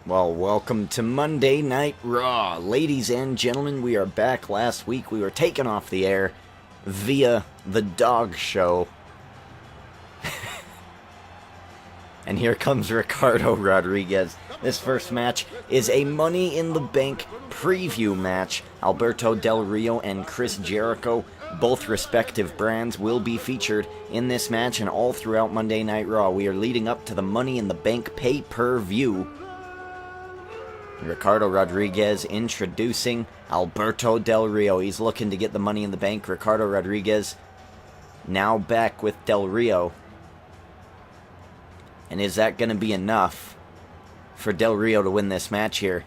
Well, welcome to Monday Night Raw. Ladies and gentlemen, we are back. Last week we were taken off the air via the dog show. And here comes Ricardo Rodriguez. This first match is a Money in the Bank preview match. Alberto Del Rio and Chris Jericho, both respective brands, will be featured in this match and all throughout Monday Night Raw. We are leading up to the Money in the Bank pay-per-view. Ricardo Rodriguez introducing Alberto Del Rio. He's looking to get the Money in the Bank. Ricardo Rodriguez now back with Del Rio. And is that going to be enough for Del Rio to win this match here?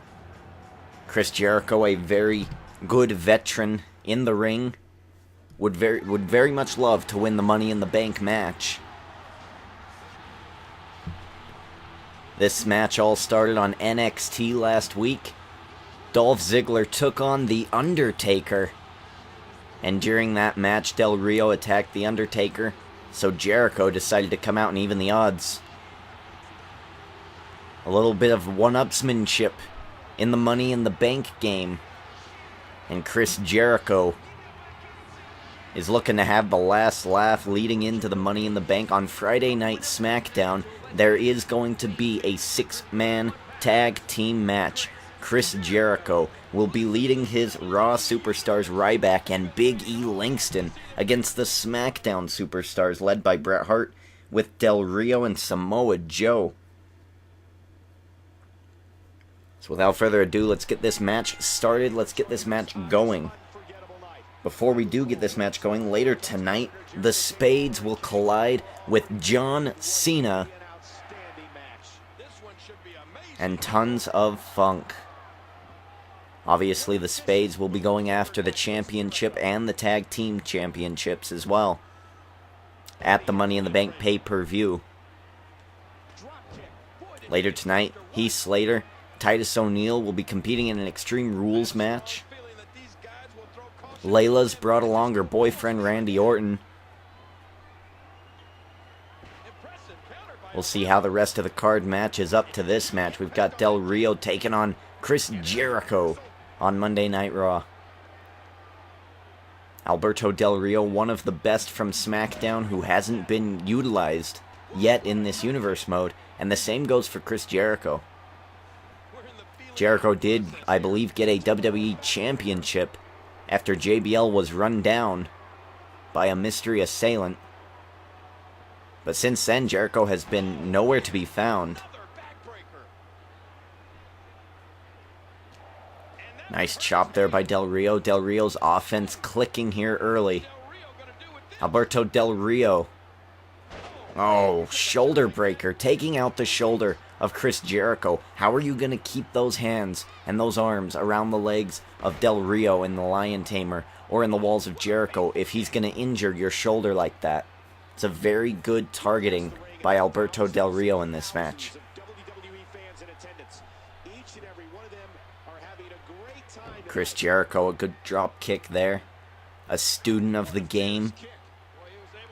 Chris Jericho, a very good veteran in the ring, would very much love to win the Money in the Bank match. This match all started on NXT last week. Dolph Ziggler took on The Undertaker. And during that match, Del Rio attacked The Undertaker, so Jericho decided to come out and even the odds. A little bit of one-upsmanship in the Money in the Bank game. And Chris Jericho is looking to have the last laugh leading into the Money in the Bank. On Friday Night SmackDown, there is going to be a 6-man tag team match. Chris Jericho will be leading his Raw superstars Ryback and Big E Langston against the SmackDown superstars led by Bret Hart with Del Rio and Samoa Joe. So without further ado, let's get this match started. Let's get this match going. Before we do get this match going, later tonight, the Spades will collide with John Cena and tons of funk. Obviously, the Spades will be going after the championship and the tag team championships as well at the Money in the Bank pay-per-view. Later tonight, Heath, Slater, Titus O'Neil will be competing in an Extreme Rules match. Layla's brought along her boyfriend Randy Orton. We'll see how the rest of the card matches up to this match. We've got Del Rio taking on Chris Jericho on Monday Night Raw. Alberto Del Rio, one of the best from SmackDown who hasn't been utilized yet in this universe mode. And the same goes for Chris Jericho. Jericho did, I believe, get a WWE Championship after JBL was run down by a mystery assailant. But since then, Jericho has been nowhere to be found. Nice chop there by Del Rio. Del Rio's offense clicking here early. Alberto Del Rio. Oh, shoulder breaker, taking out the shoulder of Chris Jericho. How are you going to keep those hands and those arms around the legs of Del Rio in the Lion Tamer or in the walls of Jericho if he's going to injure your shoulder like that? It's a very good targeting by Alberto Del Rio in this match. Chris Jericho, a good drop kick there. A student of the game.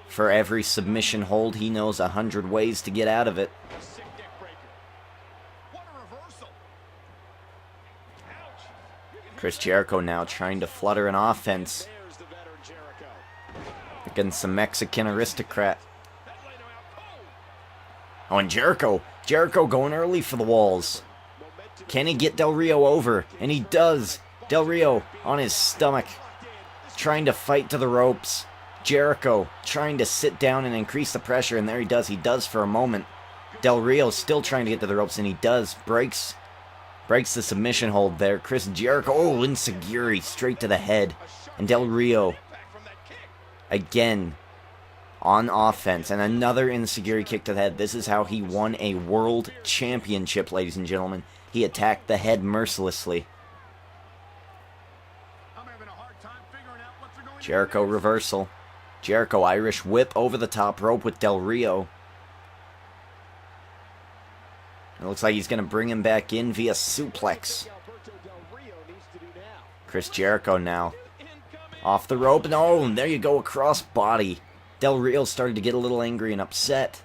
For every submission hold, he knows 100 ways to get out of it. Chris Jericho now trying to flutter an offense against some Mexican aristocrat. Oh, and Jericho going early for the walls. Can he get Del Rio over? And he does. Del Rio on his stomach, trying to fight to the ropes. Jericho trying to sit down and increase the pressure, and there he does. He does for a moment. Del Rio still trying to get to the ropes, and he does. Breaks the submission hold there. Chris Jericho, oh, enziguri straight to the head. And Del Rio again on offense, and another enziguri kick to the head. This is how he won a world championship, ladies and gentlemen. He attacked the head mercilessly. Jericho reversal. Jericho Irish whip over the top rope with Del Rio. It looks like he's going to bring him back in via suplex. Chris Jericho now. Off the rope, and oh, and there you go, across body. Del Rio started to get a little angry and upset.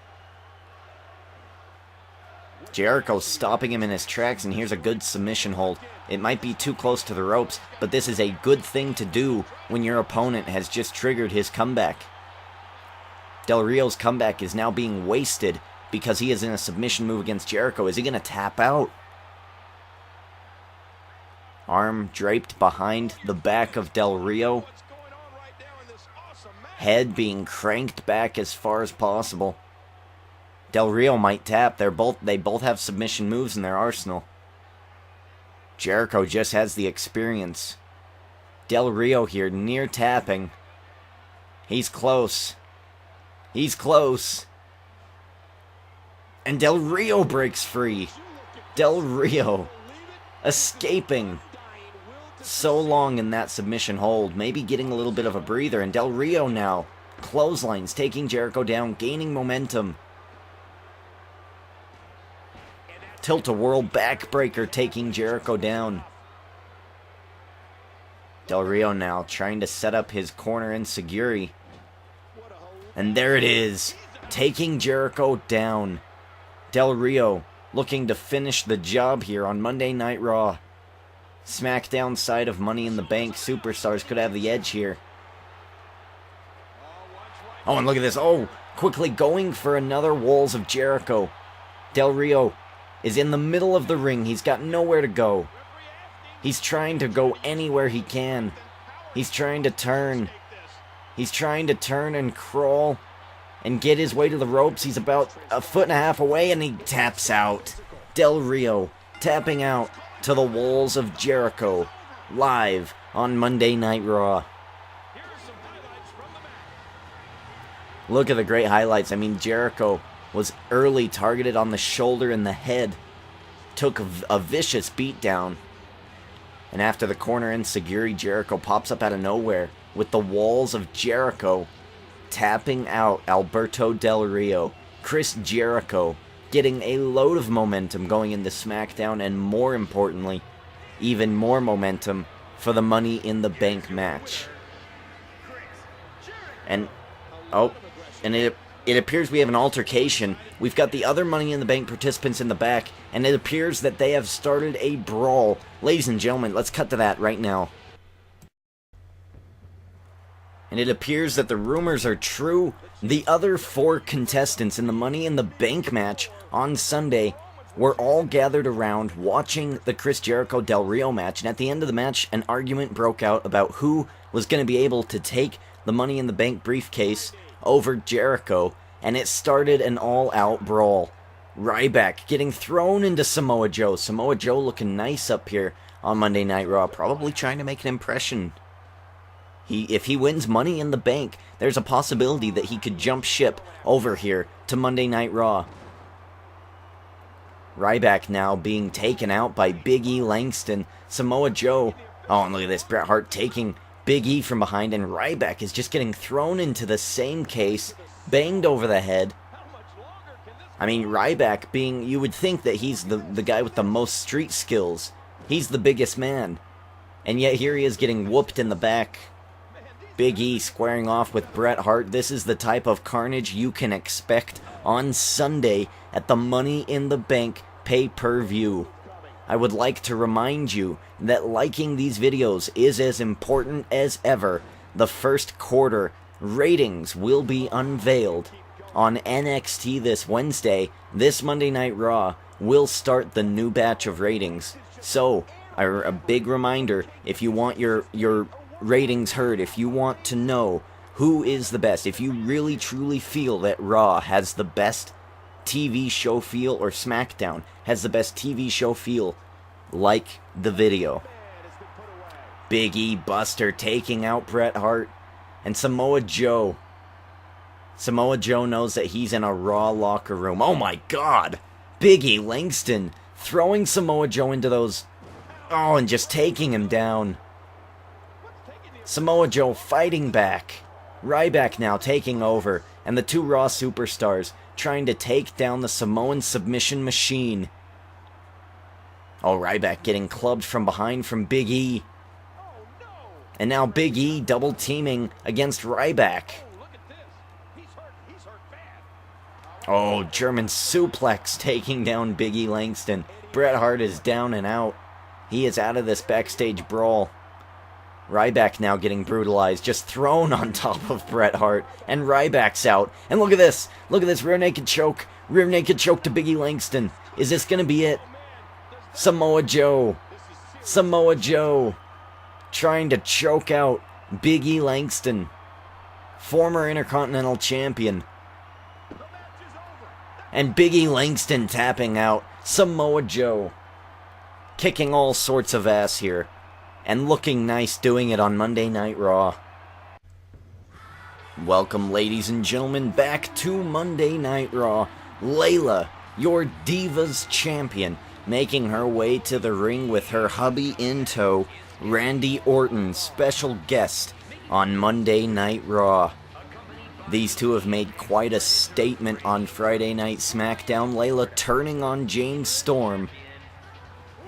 Jericho stopping him in his tracks, and here's a good submission hold. It might be too close to the ropes, but this is a good thing to do when your opponent has just triggered his comeback. Del Rio's comeback is now being wasted because he is in a submission move against Jericho. Is he going to tap out? Arm draped behind the back of Del Rio. Head being cranked back as far as possible. Del Rio might tap. They both have submission moves in their arsenal. Jericho just has the experience. Del Rio here near tapping. He's close. He's close. And Del Rio breaks free. Del Rio escaping so long in that submission hold. Maybe getting a little bit of a breather. And Del Rio now clotheslines, taking Jericho down, gaining momentum. Tilt-a-whirl backbreaker taking Jericho down. Del Rio now trying to set up his corner enziguri. And there it is. Taking Jericho down. Del Rio looking to finish the job here on Monday Night Raw. SmackDown side of Money in the Bank superstars could have the edge here. Oh, and look at this. Oh, quickly going for another Walls of Jericho. Del Rio is in the middle of the ring. He's got nowhere to go. He's trying to go anywhere he can. He's trying to turn. He's trying to turn and crawl and get his way to the ropes. He's about a foot and a half away, and he taps out. Del Rio tapping out to the Walls of Jericho live on Monday Night Raw. Look at the great highlights. I mean, Jericho was early targeted on the shoulder and the head. Took a vicious beatdown. And after the corner enziguri, Jericho pops up out of nowhere with the Walls of Jericho tapping out Alberto Del Rio. Chris Jericho getting a load of momentum going into SmackDown, and more importantly, even more momentum for the Money in the Bank match. And, it appears we have an altercation. We've got the other Money in the Bank participants in the back, and it appears that they have started a brawl. Ladies and gentlemen, let's cut to that right now. And it appears that the rumors are true. The other 4 contestants in the Money in the Bank match on Sunday were all gathered around watching the Chris Jericho Del Rio match, and at the end of the match, an argument broke out about who was going to be able to take the Money in the Bank briefcase over Jericho, and it started an all-out brawl. Ryback getting thrown into Samoa Joe. Samoa Joe looking nice up here on Monday Night Raw, probably trying to make an impression. If he wins Money in the Bank, there's a possibility that he could jump ship over here to Monday Night Raw. Ryback now being taken out by Big E Langston. Samoa Joe, oh, and look at this, Bret Hart taking Big E from behind, and Ryback is just getting thrown into the same case, banged over the head. I mean, Ryback being, you would think that he's the guy with the most street skills. He's the biggest man. And yet here he is getting whooped in the back. Big E squaring off with Bret Hart. This is the type of carnage you can expect on Sunday at the Money in the Bank pay-per-view. I would like to remind you that liking these videos is as important as ever. The first quarter ratings will be unveiled on NXT this Wednesday. This Monday Night Raw will start the new batch of ratings. So, a big reminder, if you want your ratings heard, if you want to know who is the best, if you really truly feel that Raw has the best TV show feel, or SmackDown has the best TV show feel, like the video. Big E Buster taking out Bret Hart, and Samoa Joe. Samoa Joe knows that he's in a Raw locker room. Oh my God! Big E Langston throwing Samoa Joe into those, oh, and just taking him down. Samoa Joe fighting back. Ryback now taking over, and the 2 Raw superstars trying to take down the Samoan submission machine. Oh, Ryback getting clubbed from behind from Big E. And now Big E double teaming against Ryback. Oh, German suplex taking down Big E Langston. Bret Hart is down and out. He is out of this backstage brawl. Ryback now getting brutalized, just thrown on top of Bret Hart. And Ryback's out. And look at this. Look at this rear naked choke. Rear naked choke to Big E Langston. Is this going to be it? Samoa Joe. Samoa Joe. Trying to choke out Big E Langston. Former Intercontinental Champion. And Big E Langston tapping out. Samoa Joe. Kicking all sorts of ass here. And looking nice doing it on Monday Night Raw. Welcome, ladies and gentlemen, back to Monday Night Raw. Layla, your Divas champion, making her way to the ring with her hubby in tow, Randy Orton, special guest on Monday Night Raw. These two have made quite a statement on Friday Night SmackDown. Layla turning on James Storm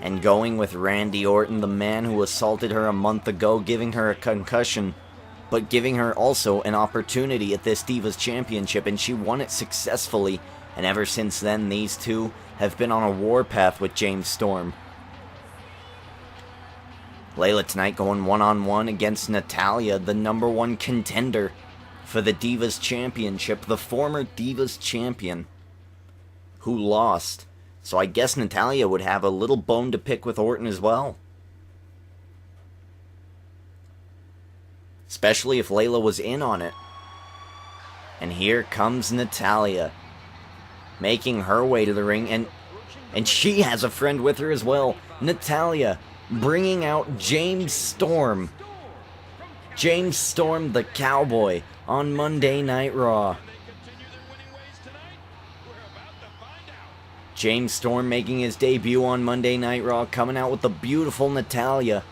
and going with Randy Orton, the man who assaulted her a month ago, giving her a concussion, but giving her also an opportunity at this Divas Championship, and she won it successfully. And ever since then, these two have been on a warpath with James Storm. Layla tonight going one-on-one against Natalya, the #1 contender for the Divas Championship, the former Divas Champion, who lost. So I guess Natalya would have a little bone to pick with Orton as well. Especially if Layla was in on it. And here comes Natalya, making her way to the ring, and she has a friend with her as well. Natalya bringing out James Storm. James Storm, the Cowboy, on Monday Night Raw. James Storm making his debut on Monday Night Raw, coming out with the beautiful Natalya.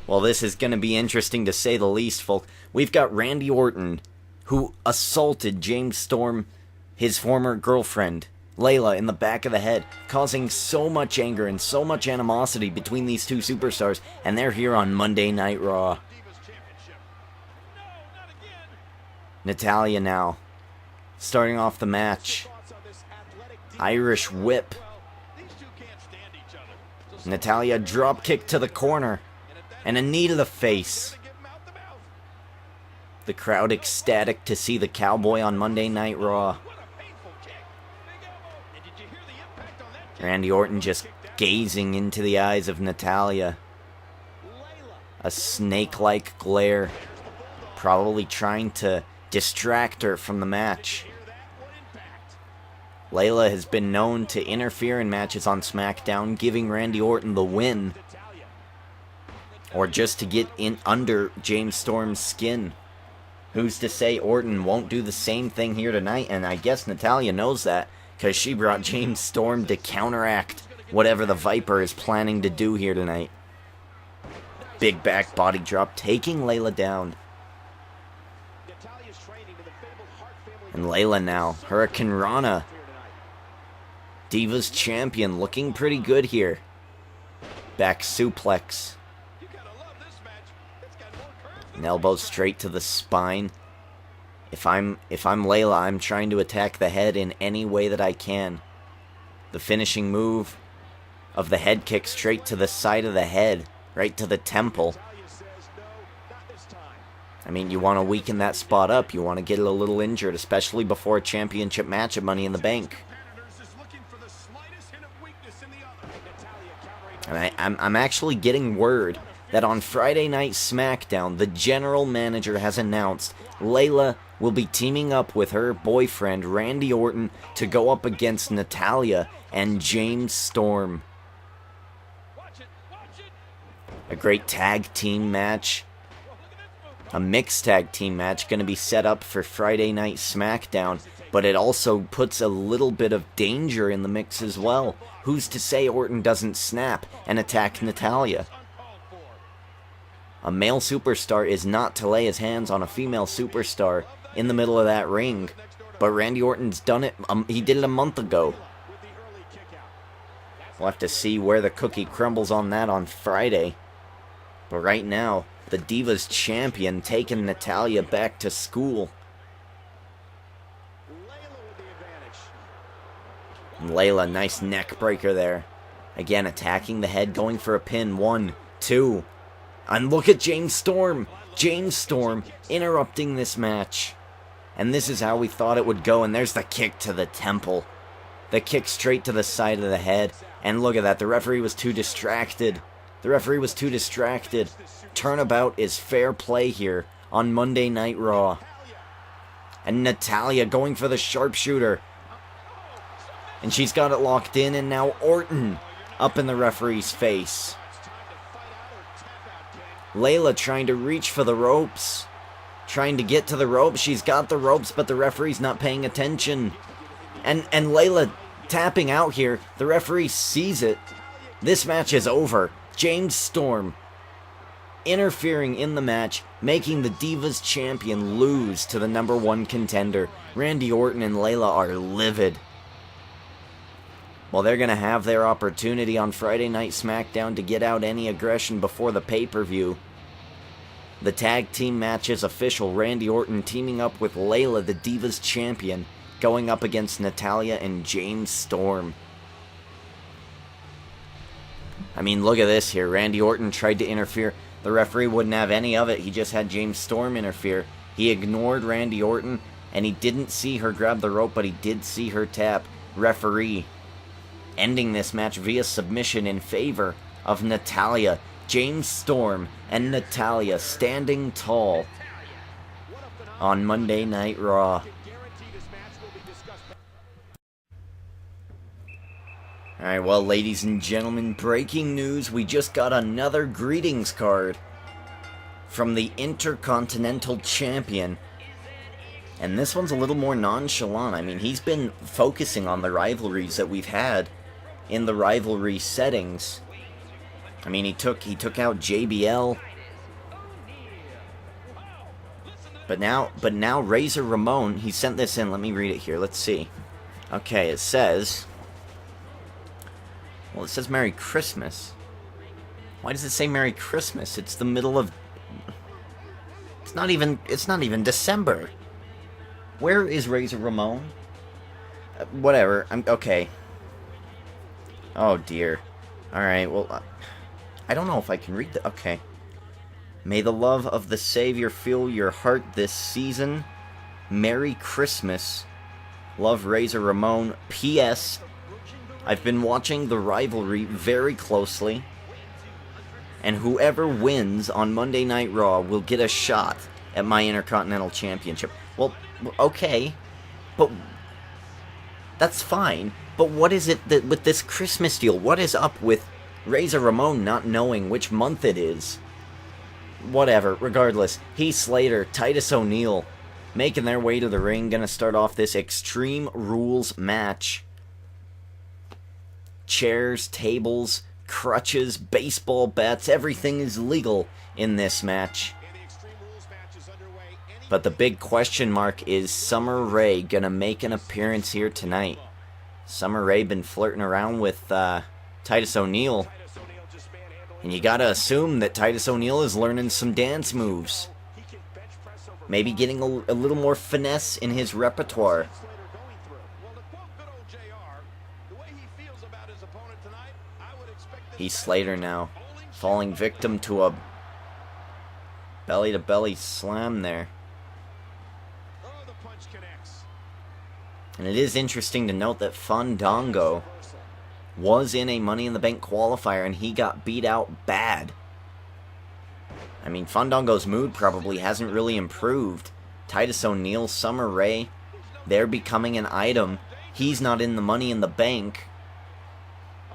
Well, this is going to be interesting to say the least, folks. We've got Randy Orton, who assaulted James Storm, his former girlfriend, Layla, in the back of the head, causing so much anger and so much animosity between these two superstars, and they're here on Monday Night Raw. Natalya now, starting off the match. Irish whip. Natalya drop kick to the corner, and a knee to the face. The crowd ecstatic to see the Cowboy on Monday Night Raw. Randy Orton just gazing into the eyes of Natalya. A snake-like glare, probably trying to distract her from the match. Layla has been known to interfere in matches on SmackDown, giving Randy Orton the win, or just to get in under James Storm's skin. Who's to say Orton won't do the same thing here tonight? And I guess Natalya knows that, because she brought James Storm to counteract whatever the Viper is planning to do here tonight. Big back body drop, taking Layla down. And Layla now, Hurricane Rana, Divas champion, looking pretty good here. Back suplex. An elbow straight to the spine. If I'm Layla, I'm trying to attack the head in any way that I can. The finishing move of the head kick straight to the side of the head, right to the temple. I mean, you want to weaken that spot up. You want to get it a little injured, especially before a championship match at Money in the Bank. And I'm actually getting word that on Friday Night SmackDown, the general manager has announced Layla will be teaming up with her boyfriend, Randy Orton, to go up against Natalya and James Storm. A great tag team match. A mixed tag team match going to be set up for Friday Night SmackDown, but it also puts a little bit of danger in the mix as well. Who's to say Orton doesn't snap and attack Natalya? A male superstar is not to lay his hands on a female superstar in the middle of that ring, but Randy Orton's done it. He did it a month ago. We'll have to see where the cookie crumbles on that on Friday. But right now, the Divas champion taking Natalya back to school. And Layla, nice neck breaker there. Again, attacking the head, going for a pin. 1, 2. And look at James Storm. James Storm interrupting this match. And this is how we thought it would go. And there's the kick to the temple. The kick straight to the side of the head. And look at that. The referee was too distracted. The referee was too distracted. Turnabout is fair play here on Monday Night Raw. And Natalya going for the sharpshooter. And she's got it locked in. And now Orton up in the referee's face. Layla trying to reach for the ropes. Trying to get to the ropes. She's got the ropes, but the referee's not paying attention. And Layla tapping out here. The referee sees it. This match is over. James Storm interfering in the match, making the Divas champion lose to the #1 contender. Randy Orton and Layla are livid. Well, they're going to have their opportunity on Friday Night SmackDown to get out any aggression before the pay-per-view. The tag team match is official. Randy Orton teaming up with Layla, the Divas champion, going up against Natalya and James Storm. I mean, look at this here. Randy Orton tried to interfere. The referee wouldn't have any of it. He just had James Storm interfere. He ignored Randy Orton, and he didn't see her grab the rope, but he did see her tap. Referee ending this match via submission in favor of Natalya. James Storm and Natalya standing tall on Monday Night Raw. Alright, well, ladies and gentlemen, breaking news. We just got another greetings card from the Intercontinental Champion. And this one's a little more nonchalant. I mean, he's been focusing on the rivalries that we've had in the rivalry settings. I mean, he took out JBL. But now Razor Ramon, he sent this in. Let me read it here. Let's see. Okay, it says... Well, it says Merry Christmas. Why does it say Merry Christmas? It's the middle of... It's not even December. Where is Razor Ramon? Whatever. Okay. Oh, dear. Alright, well... I don't know if I can read that. Okay. May the love of the Savior fill your heart this season. Merry Christmas. Love, Razor Ramon. P.S. I've been watching the rivalry very closely. And whoever wins on Monday Night Raw will get a shot at my Intercontinental Championship. Well, okay. But that's fine. But what is it that with this Christmas deal? What is up with Razor Ramon not knowing which month it is? Whatever, regardless. Heath Slater, Titus O'Neil, making their way to the ring. Gonna start off this Extreme Rules match. Chairs, tables, crutches, baseball bats, everything is legal in this match. But the big question mark is Summer Rae gonna make an appearance here tonight. Summer Rae been flirting around with Titus O'Neil. And you gotta assume that Titus O'Neil is learning some dance moves. Maybe getting a little more finesse in his repertoire. Heath Slater now falling victim to a belly-to-belly slam there. And it is interesting to note that Fandango was in a Money in the Bank qualifier and he got beat out bad. I mean, Fandango's mood probably hasn't really improved. Titus O'Neil, Summer Rae, they're becoming an item. He's not in the Money in the Bank.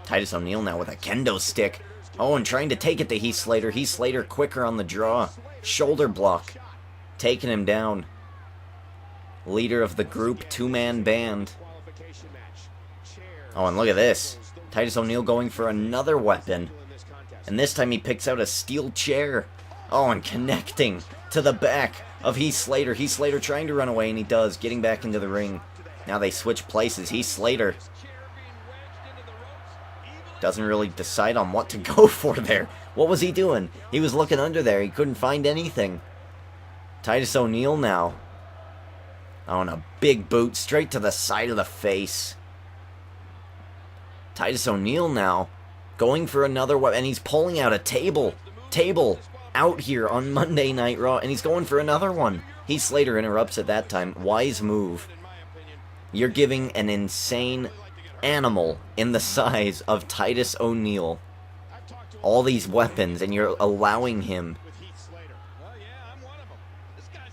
Titus O'Neil now with a kendo stick. Oh, and trying to take it to Heath Slater. Heath Slater quicker on the draw. Shoulder block. Taking him down. Leader of the group, two-man band. Oh, and look at this. Titus O'Neil going for another weapon. And this time he picks out a steel chair. Oh, and connecting to the back of Heath Slater. Heath Slater trying to run away, and he does. Getting back into the ring. Now they switch places. Heath Slater doesn't really decide on what to go for there. What was he doing? He was looking under there. He couldn't find anything. Titus O'Neil now. Oh, and a big boot straight to the side of the face. Titus O'Neil now going for another weapon, and he's pulling out a table out here on Monday Night Raw, and he's going for another one. Heath Slater interrupts at that time. Wise move. You're giving an insane animal in the size of Titus O'Neil all these weapons, and you're allowing him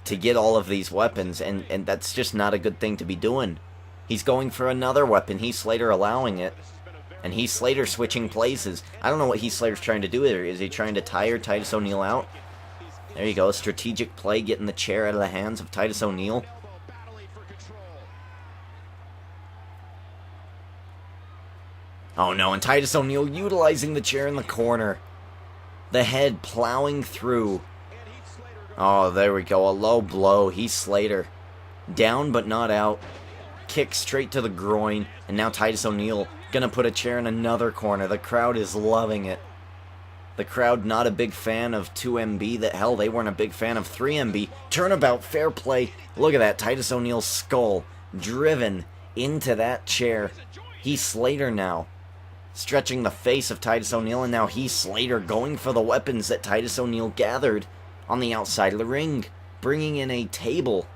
to get all of these weapons, and that's just not a good thing to be doing. He's going for another weapon. Heath Slater allowing it. And Heath Slater switching places. I don't know what Heath Slater's trying to do here. Is he trying to tire Titus O'Neil out? There you go. Strategic play, getting the chair out of the hands of Titus O'Neil. Oh no, and Titus O'Neil utilizing the chair in the corner. The head plowing through. Oh, there we go. A low blow. Heath Slater. Down but not out. Kick straight to the groin. And now Titus O'Neil gonna put a chair in another corner. The crowd is loving it. The crowd not a big fan of 2MB. Hell, they weren't a big fan of 3MB. Turnabout, fair play. Look at that. Titus O'Neil's skull driven into that chair. Heath Slater now stretching the face of Titus O'Neil, and now Heath Slater going for the weapons that Titus O'Neil gathered on the outside of the ring, bringing in a table.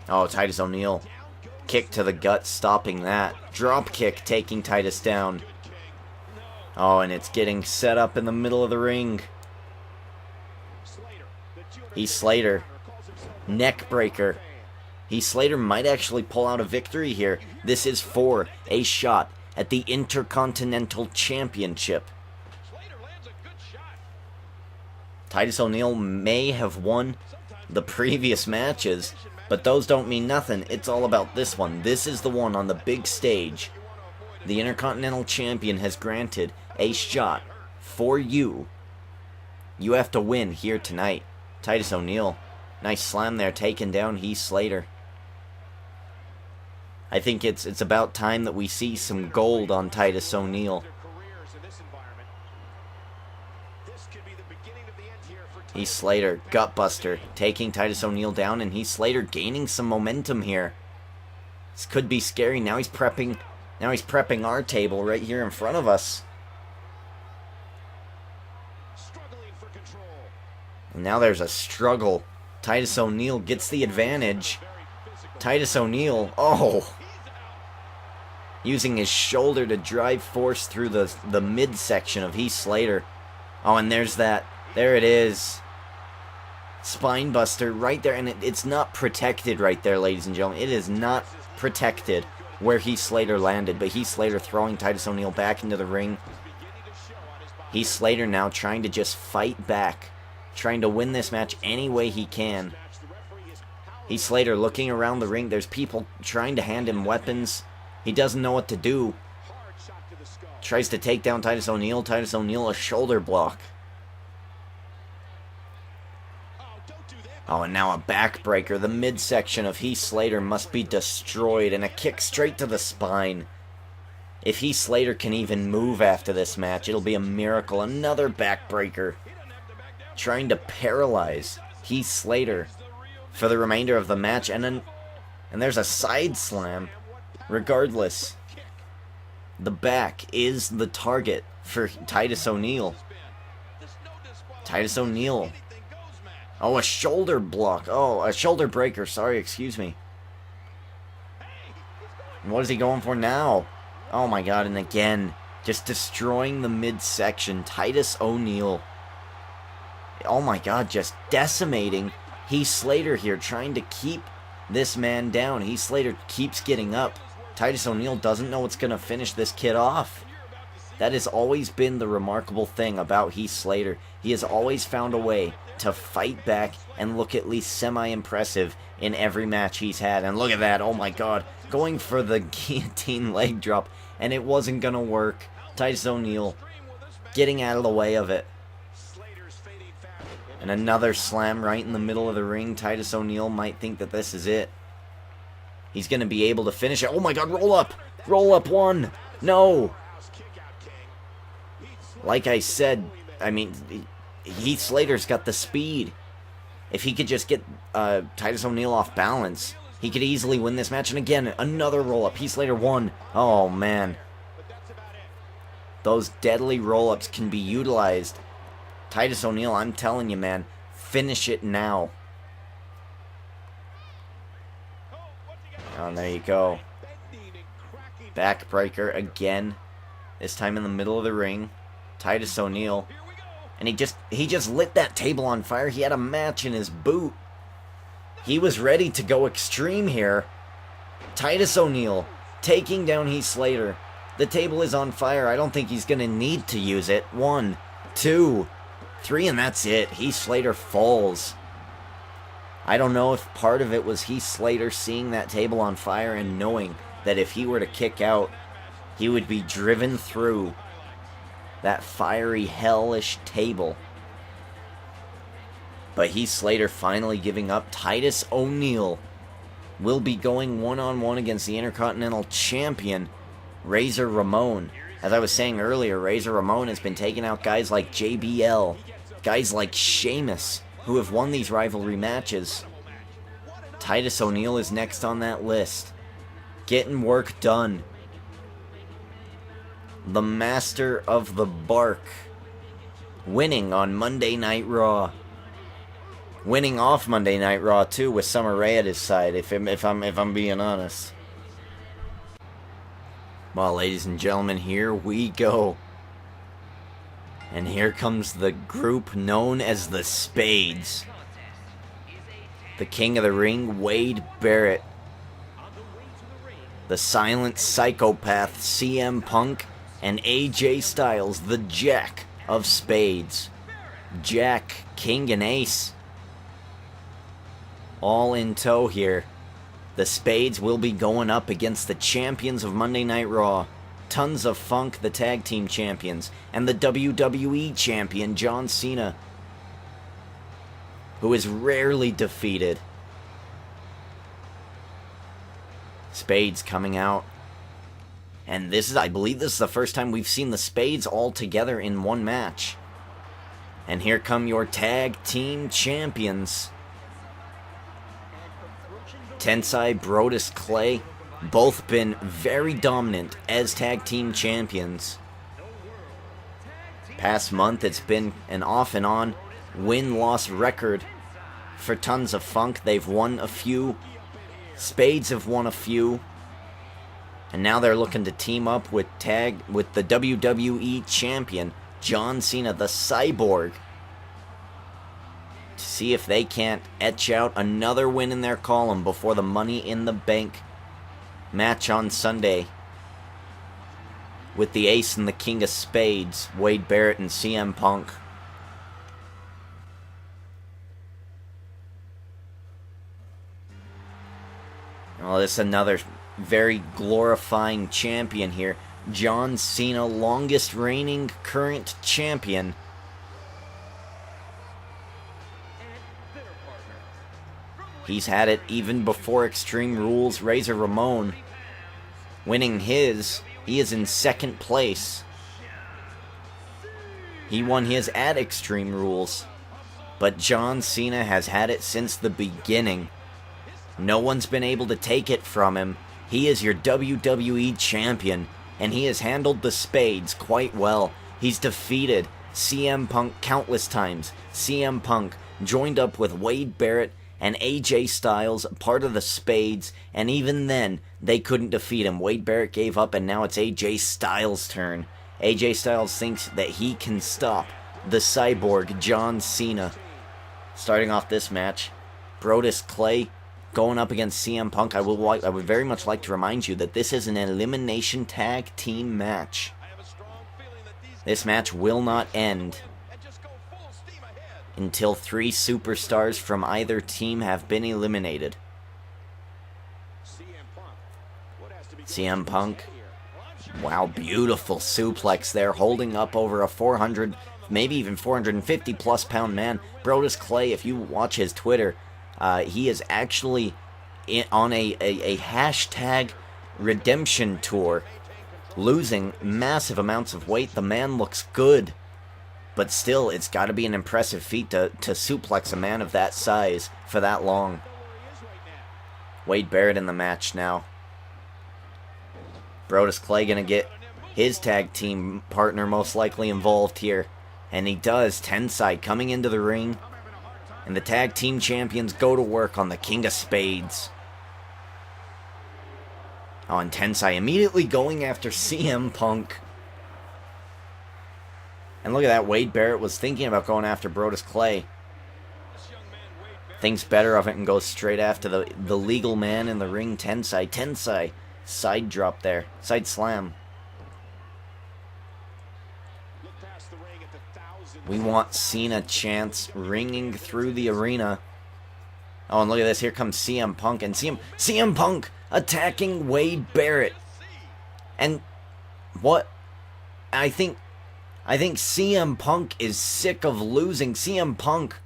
Oh, Titus O'Neil. Kick to the gut, stopping that. Drop kick, taking Titus down. Oh, and it's getting set up in the middle of the ring. Heath Slater. Neck breaker. Heath Slater might actually pull out a victory here. This is for a shot at the Intercontinental Championship. Titus O'Neil may have won the previous matches, but those don't mean nothing. It's all about this one. This is the one on the big stage. The Intercontinental Champion has granted a shot for you. You have to win here tonight. Titus O'Neil. Nice slam there, taking down Heath Slater. I think it's about time that we see some gold on Titus O'Neil. Heath Slater, gutbuster, taking Titus O'Neil down, and Heath Slater gaining some momentum here. This could be scary. Now he's prepping our table right here in front of us. And now there's a struggle. Titus O'Neil gets the advantage. Titus O'Neil, oh, using his shoulder to drive force through the midsection of Heath Slater. Oh, and there's that. There it is. Spinebuster right there, and it's not protected right there, ladies and gentlemen. It is not protected where Heath Slater landed, but Heath Slater throwing Titus O'Neil back into the ring. Heath Slater now trying to just fight back, trying to win this match any way he can. Heath Slater looking around the ring. There's people trying to hand him weapons. He doesn't know what to do. Tries to take down Titus O'Neil. Titus O'Neil, a shoulder block. Oh, and now a backbreaker. The midsection of Heath Slater must be destroyed, and a kick straight to the spine. If Heath Slater can even move after this match, it'll be a miracle. Another backbreaker. Trying to paralyze Heath Slater for the remainder of the match, and there's a side slam. Regardless, the back is the target for Titus O'Neil. Titus O'Neil. Oh, a shoulder block. Oh, a shoulder breaker. Sorry, excuse me. And what is he going for now? Oh my god, and again, just destroying the midsection. Titus O'Neil. Oh my god, just decimating Heath Slater here, trying to keep this man down. Heath Slater keeps getting up. Titus O'Neil doesn't know what's going to finish this kid off. That has always been the remarkable thing about Heath Slater. He has always found a way to fight back and look at least semi-impressive in every match he's had. And look at that, oh my god, going for the guillotine leg drop, and it wasn't going to work. Titus O'Neil getting out of the way of it. And another slam right in the middle of the ring. Titus O'Neil might think that this is it. He's going to be able to finish it. Oh my god, roll up! Roll up one! No! Like I said, I mean, Heath Slater's got the speed. If he could just get Titus O'Neil off balance, he could easily win this match. And again, another roll up. Heath Slater won. Oh man. Those deadly roll-ups can be utilized. Titus O'Neil, I'm telling you, man, finish it now. Oh, there you go. Backbreaker again. This time in the middle of the ring. Titus O'Neil. And he just lit that table on fire. He had a match in his boot. He was ready to go extreme here. Titus O'Neil taking down Heath Slater. The table is on fire. I don't think he's going to need to use it. 1, 2, 3, and that's it. Heath Slater falls. I don't know if part of it was Heath Slater seeing that table on fire and knowing that if he were to kick out, he would be driven through that fiery, hellish table. But Heath Slater finally giving up. Titus O'Neil will be going one-on-one against the Intercontinental Champion, Razor Ramon. As I was saying earlier, Razor Ramon has been taking out guys like JBL, guys like Sheamus, who have won these rivalry matches. Titus O'Neil is next on that list, getting work done. The Master of the Bark, winning on Monday Night Raw. Winning off Monday Night Raw too, with Summer Rae at his side. If I'm being honest. Well, ladies and gentlemen, here we go. And here comes the group known as the Spades. The King of the Ring, Wade Barrett. The Silent Psychopath, CM Punk. And AJ Styles, the Jack of Spades. Jack, King, and Ace. All in tow here. The Spades will be going up against the champions of Monday Night Raw. Tons of Funk, the tag team champions. And the WWE champion, John Cena. Who is rarely defeated. Spades coming out. And I believe this is the first time we've seen the Spades all together in one match. And here come your tag team champions. Tensai, Brodus Clay, both been very dominant as tag team champions. Past month, it's been an off and on win-loss record for Tons of Funk. They've won a few. Spades have won a few. And now they're looking to team up with the WWE champion, John Cena, the Cyborg, to see if they can't etch out another win in their column before the Money in the Bank match on Sunday with the Ace and the King of Spades, Wade Barrett and CM Punk. Well, this is another very glorifying champion here. John Cena, longest reigning current champion. He's had it even before Extreme Rules. Razor Ramon winning his. He is in second place. He won his at Extreme Rules. But John Cena has had it since the beginning. No one's been able to take it from him. He is your WWE champion, and he has handled the Spades quite well. He's defeated CM Punk countless times. CM Punk joined up with Wade Barrett and AJ Styles, part of the Spades, and even then, they couldn't defeat him. Wade Barrett gave up, and now it's AJ Styles' turn. AJ Styles thinks that he can stop the Cyborg, John Cena. Starting off this match, Brodus Clay going up against CM Punk. I would very much like to remind you that this is an elimination tag team match. This match will not end until 3 superstars from either team have been eliminated. CM Punk. Wow, beautiful suplex there, holding up over a 400, maybe even 450 plus pound man. Brodus Clay, if you watch his Twitter, he is actually on a hashtag redemption tour, losing massive amounts of weight. The man looks good, but still, it's got to be an impressive feat to suplex a man of that size for that long. Wade Barrett in the match now. Brodus Clay gonna get his tag team partner most likely involved here. And he does. Tensai coming into the ring. And the tag team champions go to work on the King of Spades. Oh, and Tensai immediately going after CM Punk. And look at that, Wade Barrett was thinking about going after Brodus Clay. Thinks better of it and goes straight after the legal man in the ring, Tensai. Tensai, side drop there, side slam. We want Cena chants ringing through the arena. Oh, and look at this, here comes CM Punk, and CM Punk attacking Wade Barrett. And what? I think CM Punk is sick of losing. CM Punk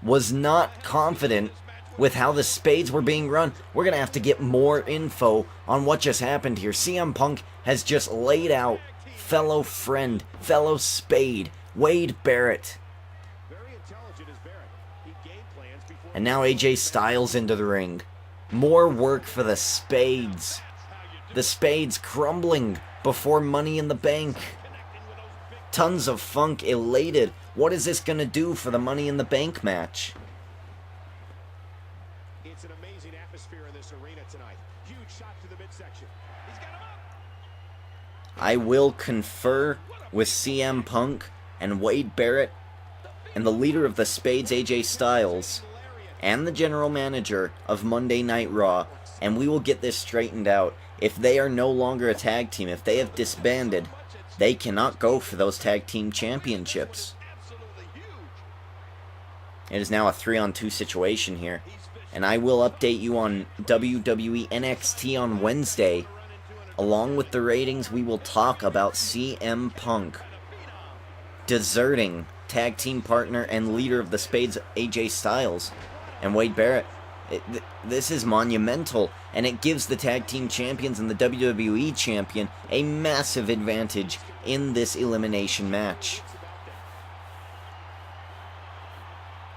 was not confident with how the Spades were being run. We're going to have to get more info on what just happened here. CM Punk has just laid out fellow friend, fellow Spade, Wade Barrett. And now AJ Styles into the ring. More work for the Spades. The Spades crumbling before Money in the Bank. Tons of Funk elated. What is this going to do for the Money in the Bank match? It's an amazing atmosphere in this arena tonight. Huge shot to the midsection. He's got him up. I will confer with CM Punk and Wade Barrett and the leader of the Spades, AJ Styles, and the general manager of Monday Night Raw, and we will get this straightened out. If they are no longer a tag team, if they have disbanded, they cannot go for those tag team championships. It is now a 3-on-2 situation here. And I will update you on WWE NXT on Wednesday. Along with the ratings, we will talk about CM Punk deserting tag team partner and leader of the Spades, AJ Styles, and Wade Barrett. This is monumental, and it gives the tag team champions and the WWE champion a massive advantage in this elimination match.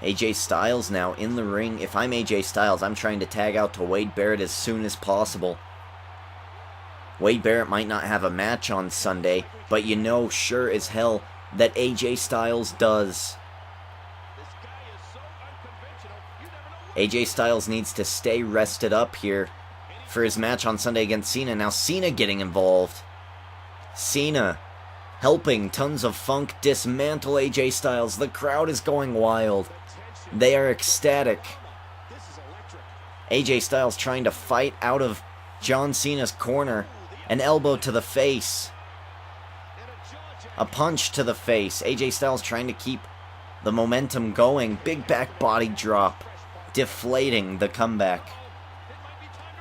AJ Styles now in the ring. If I'm AJ Styles, I'm trying to tag out to Wade Barrett as soon as possible. Wade Barrett might not have a match on Sunday, but you know sure as hell that AJ Styles does. AJ Styles needs to stay rested up here for his match on Sunday against Cena. Now Cena getting involved. Cena helping Tons of Funk dismantle AJ Styles. The crowd is going wild. They are ecstatic. AJ Styles trying to fight out of John Cena's corner. An elbow to the face. A punch to the face. AJ Styles trying to keep the momentum going. Big back body drop. Deflating the comeback.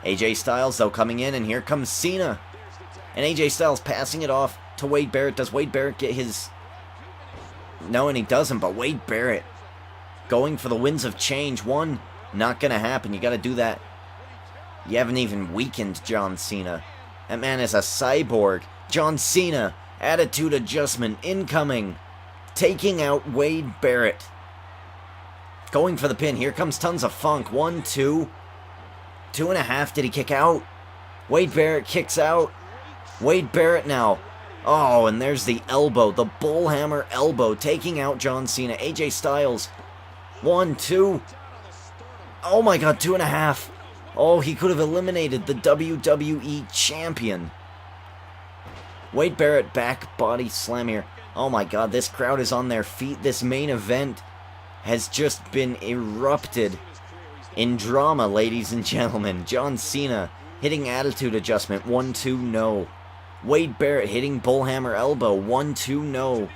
AJ Styles though coming in, and here comes Cena. And AJ Styles passing it off to Wade Barrett. Does Wade Barrett get his... No, and he doesn't, but Wade Barrett going for the winds of change. One, not gonna happen. You gotta do that. You haven't even weakened John Cena. That man is a cyborg. John Cena, attitude adjustment incoming. Taking out Wade Barrett. Going for the pin. Here comes Tons of Funk. 1, 2. 2.5. Did he kick out? Wade Barrett kicks out. Wade Barrett now. Oh, and there's the elbow. The bullhammer elbow. Taking out John Cena. AJ Styles. 1, 2. Oh my god, 2.5. Oh, he could have eliminated the WWE Champion. Wade Barrett back body slam here. Oh my god, this crowd is on their feet. This main event has just been erupted in drama, ladies and gentlemen. John Cena hitting attitude adjustment. 1, 2, no. Wade Barrett hitting bullhammer elbow. 1, 2, no.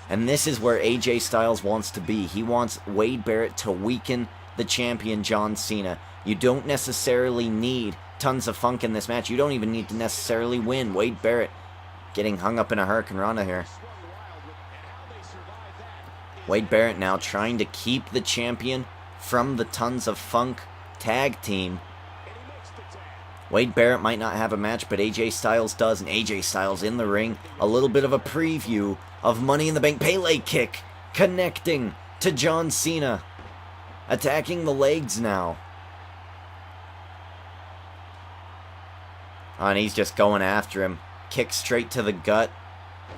And this is where AJ Styles wants to be. He wants Wade Barrett to weaken the champion John Cena. You don't necessarily need Tons of Funk in this match. You don't even need to necessarily win. Wade Barrett getting hung up in a Hurricane Rana here. Wade Barrett now trying to keep the champion from the Tons of Funk tag team. Wade Barrett might not have a match, but AJ Styles does, and AJ Styles in the ring. A little bit of a preview of Money in the Bank. Pele kick connecting to John Cena. Attacking the legs now. Oh, and he's just going after him. Kick straight to the gut.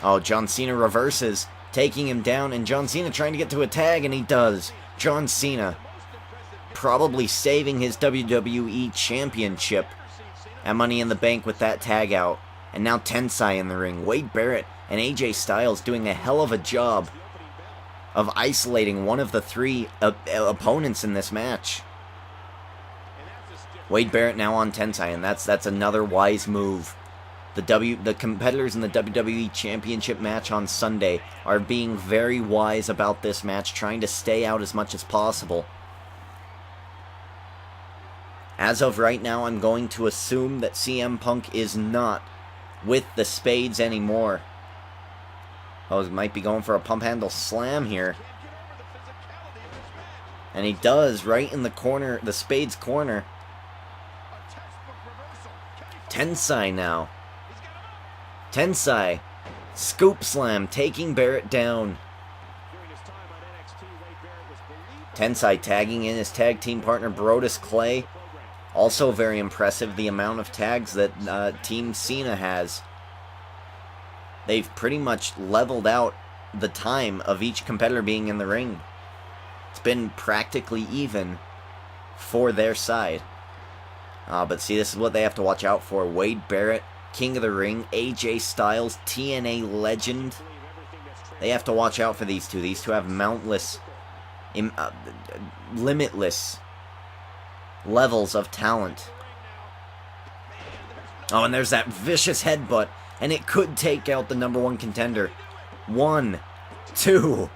Oh, John Cena reverses, taking him down, and John Cena trying to get to a tag, and he does. John Cena probably saving his WWE Championship at Money in the Bank with that tag out. And now Tensai in the ring. Wade Barrett and AJ Styles doing a hell of a job of isolating one of the three opponents in this match. Wade Barrett now on Tensai, and that's another wise move. The competitors in the WWE Championship match on Sunday are being very wise about this match, trying to stay out as much as possible. As of right now, I'm going to assume that CM Punk is not with the Spades anymore. Oh, he might be going for a pump handle slam here. And he does, right in the corner, the Spades corner. Tensai now. Tensai, scoop slam, taking Barrett down. Tensai tagging in his tag team partner Brodus Clay. Also very impressive, the amount of tags that Team Cena has. They've pretty much leveled out the time of each competitor being in the ring. It's been practically even for their side. But see, this is what they have to watch out for. Wade Barrett, King of the Ring, AJ Styles, TNA legend. They have to watch out for these two. These two have limitless levels of talent. Oh, and there's that vicious headbutt, and it could take out the #1 contender. 1, 2,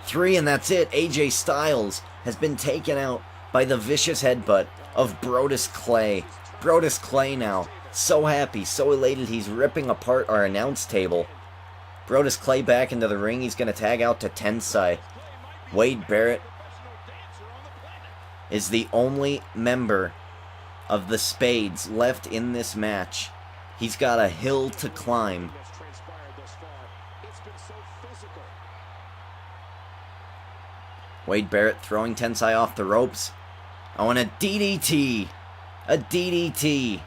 3, and that's it. AJ Styles has been taken out by the vicious headbutt of Brodus Clay. Brodus Clay now, so happy, so elated, he's ripping apart our announce table. Brodus Clay back into the ring. He's going to tag out to Tensai. Wade Barrett is the only member of the Spades left in this match. He's got a hill to climb. Wade Barrett throwing Tensai off the ropes. Oh, and a DDT. A DDT.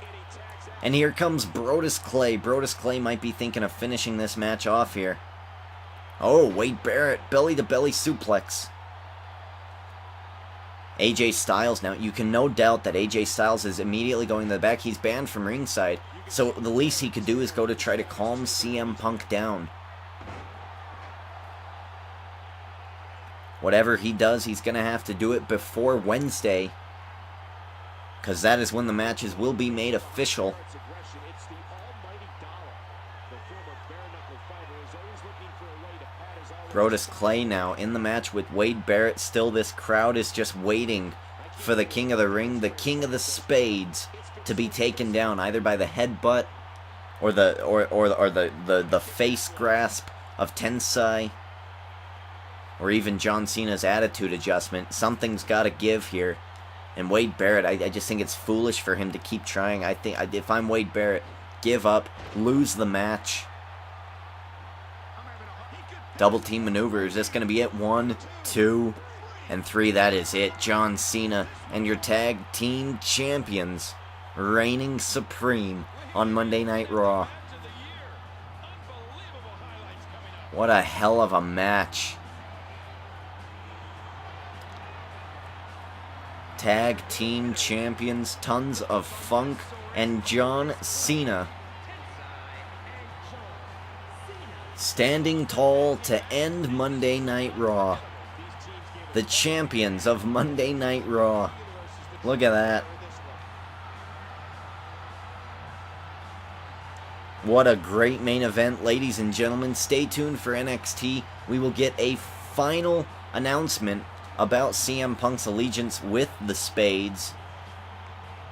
And here comes Brodus Clay. Brodus Clay might be thinking of finishing this match off here. Oh, Wade Barrett, belly-to-belly suplex. AJ Styles now. You can no doubt that AJ Styles is immediately going to the back. He's banned from ringside. So the least he could do is go to try to calm CM Punk down. Whatever he does, he's going to have to do it before Wednesday, because that is when the matches will be made official. Brodus Clay now in the match with Wade Barrett. Still, this crowd is just waiting for the King of the Ring, the King of the Spades, to be taken down either by the headbutt or the face grasp of Tensai, or even John Cena's attitude adjustment. Something's got to give here. And Wade Barrett, I just think it's foolish for him to keep trying. I think if I'm Wade Barrett, give up, lose the match. Double team maneuver. Is this going to be it? 1, 2, and 3. That is it. John Cena and your tag team champions reigning supreme on Monday Night Raw. What a hell of a match. Tag team champions, tons of funk, and John Cena standing tall to end Monday Night Raw. The champions of Monday Night Raw. Look at that. What a great main event, ladies and gentlemen. Stay tuned for NXT. We will get a final announcement about CM Punk's allegiance with the Spades.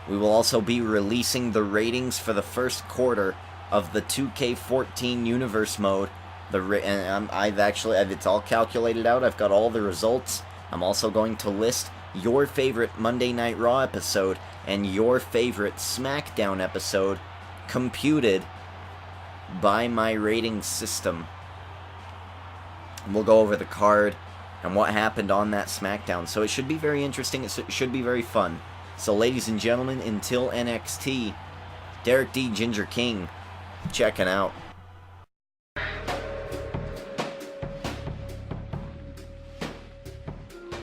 We will also be releasing the ratings for the first quarter of the 2K14 universe mode. It's all calculated out. I've got all the results. I'm also going to list your favorite Monday Night Raw episode and your favorite SmackDown episode computed by my rating system. And we'll go over the card and what happened on that SmackDown. So it should be very interesting. It should be very fun. So ladies and gentlemen, until NXT, Derek D. Ginger King checking out.